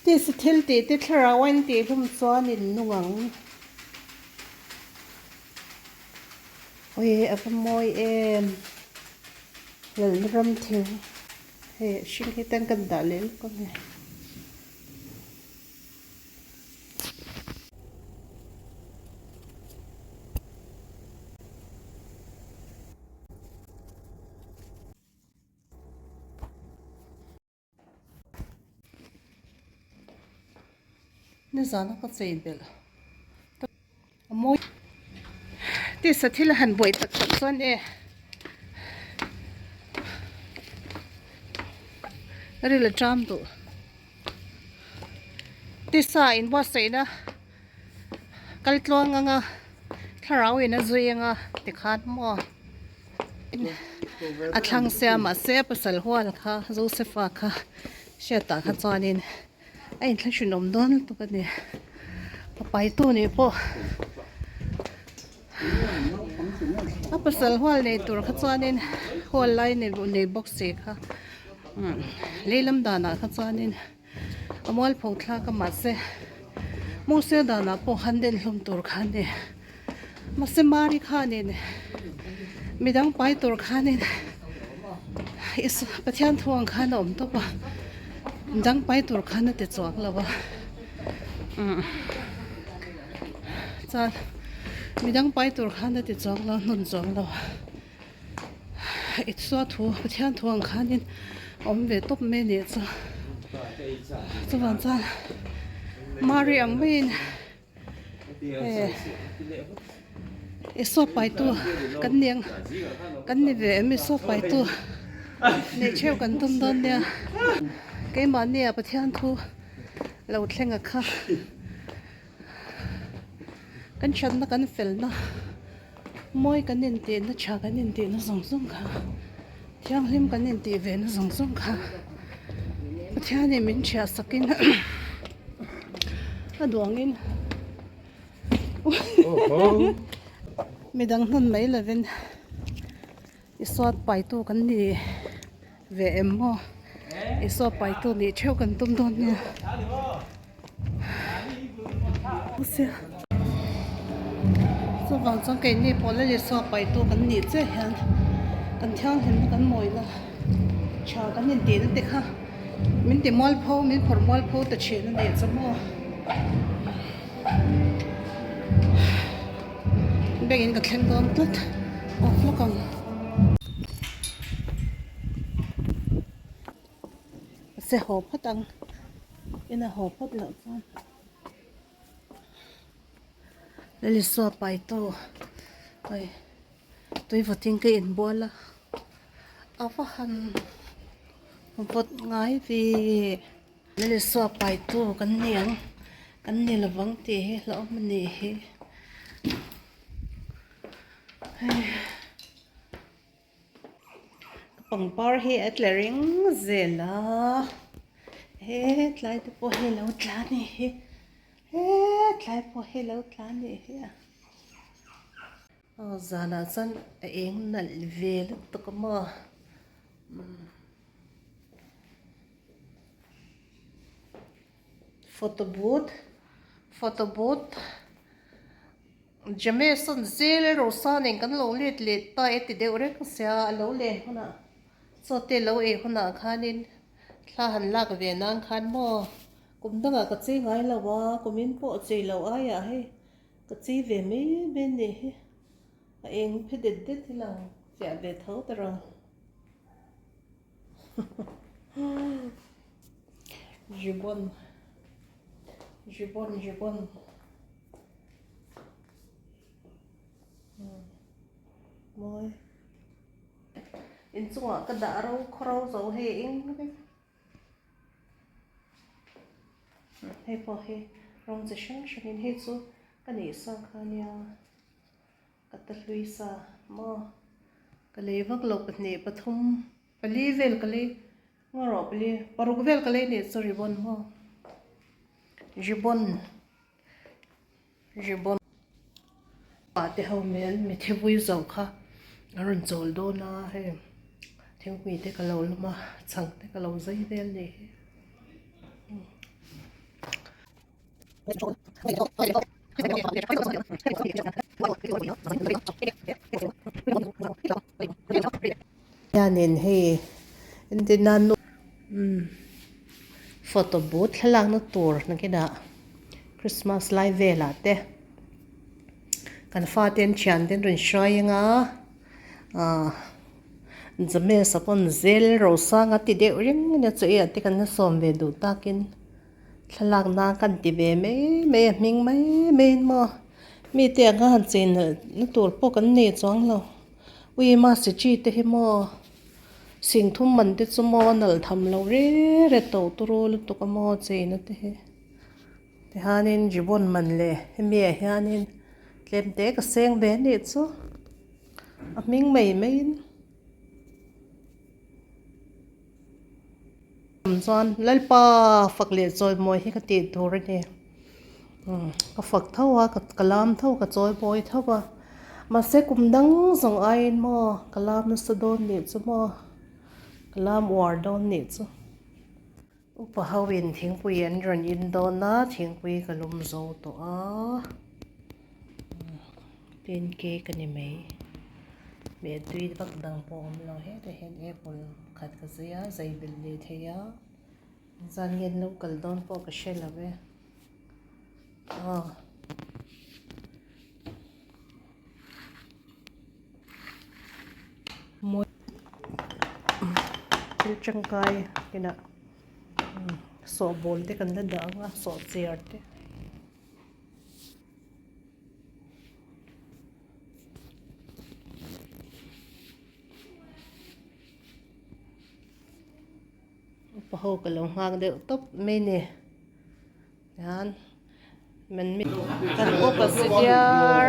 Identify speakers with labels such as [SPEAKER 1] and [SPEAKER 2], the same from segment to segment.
[SPEAKER 1] Ti se thil ti tharawan ti phum chuan in nungang oi apamoi em lal ram thil he shin hi tan kan da lel ko ne zana ka chei bel amoi ti sa thil han boi tak tak chuan rila tram tu ti sa in wa sei na kal tlong anga tharau ina zuinga ti khat mo a thlang se ma se pasal hwal kha josepha kha sheta kha chuanin ai thla shunom don tu ka ni pai tu ni po a pasal hwal nei tur kha chuanin hwal lai nei box se kha leilam dana kha chuanin amol phau thla ka ma se mo se dana po handen hlum tur kha ne ma se mari kha ne midang pai tur kha ne is pathian thuang kha nom to pa dang pai tur kha na te chuak lawa cha midang pai tur kha na te chuak la nun chuak lawa it so thu pathian thuang kha nin om ve top me ne cha chuan cha mari ang bin so pai tu kan niang kan ni ve mi so pai tu ne cheu kan tum don nia ke ma ne pathian thu lo thlenga kha kan chan na kan fel na moi kan nin te na cha kan nin te na zong zong kha thiang hlim kan nin te ve na zong zong kha pathian ni min cha sakin aduangin midang nun mai leven iswat pai tu kan ni ve emmo iso pai tu ni cheu kan tum don ni usia so wang chang ke ni pole le so pai tu kan ni che han kan thiang hin kan moi la cha kan ni te te kha min te mol pho min phor mol pho ta che na ne chamo begin ka thlen dom tot of lokang se ho phatang ina ho phat lo chan leli so pai to oi tui voting ke in bola awa han vot ngai vi leli so pai to kan niang kan ni lawang te he lo mani he pang par he atlering zela he tlai te po he lo tla ni he tlai po he lo tla ni he zana chan eng nal vel to kama photo booth jame son zel ro san en kan lo let let ta eti de ore ka sia lo le hona so te lo e hona khanin thla han lak ve nang khan mo kumdanga ka chi ngai lawa kumin po chi lo aya he ka chi ve me ben ne he a eng phedet det thilang sia ve tho tara jibon moi in chunga ka da ro khro zo he eng he po he rong ze shang shang in he chu ka ni sa khania ka ta hlui sa mo ka le vak lo patne pathum pali vel ka le ngoro pali paruk vel ka le ne sorry bon mo jibon pa te ho mel mi the vui zo kha aron chol do na he theu mi te ka lo luma chang te ka lo zai vel ne Yanin hei hindi na no photo booth halang no tour na kina Christmas live vela te kan faten chian den rin shrai nga zame sapon zel rosa nga ti de ring ne chu e ti kan na som ve du takin thalak na kan ti ve me me ming me me mo mi te nga han chen na tur po kan ne chang lo wi ma si chi te hi mo sing thum man te chu mo nal tham lo re re to tu ro lu tu ka mo che na te he te hanin jibon man le mi hanin tlem te ka seng be ni chu a ming mei mein chuan lalpa fakle choi moi hi ka ti tur ni ka fak thawa ka kalam thaw ka choi boy thawa ma se kum dang zong ain mo kalam na sa don ni chu mo kalam war don ni chu upa hawin thingpui an ran in don na thingpui kalum zo to a tin ke kani mai be tui bak dang po om lo he te hen apple khat ka zia zai bil le theya zan yen local don po ka shela ve moi til changkai kina so bol te kan da nga so chair te pa ho ka lo hang de top me ne yan men mi kan ko pa sidiar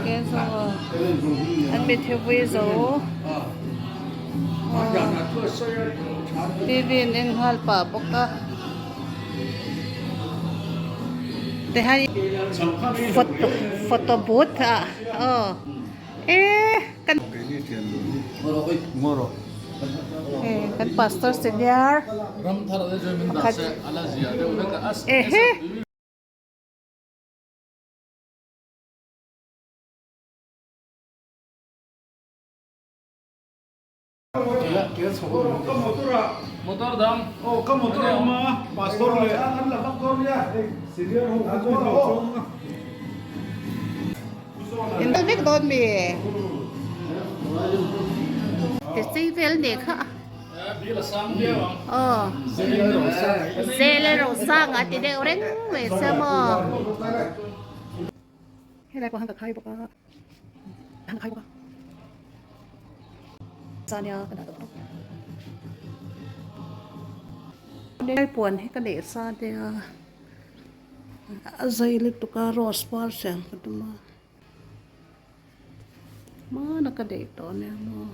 [SPEAKER 1] ke so an mi thewei zo TV nen hal pa boka te hai photo booth kan
[SPEAKER 2] moro
[SPEAKER 1] kan pastor senior
[SPEAKER 2] ram thar de jomin da se ala zia de uda ka as motor dam
[SPEAKER 3] ka motor ma pastor le an la bak gom ya senior ho ho
[SPEAKER 1] in the big don me te sei vel ne kha
[SPEAKER 2] bil sam de
[SPEAKER 1] zele ro sang ati de reng me sama hele ko hang ka khai boka hang khai boka sanya kana to ne pon he ka le sa de zai le to ka ros par sem ka to ma na ka de to ne mo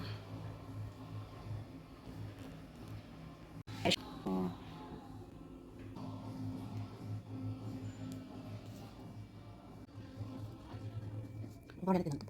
[SPEAKER 1] Guarda dentro.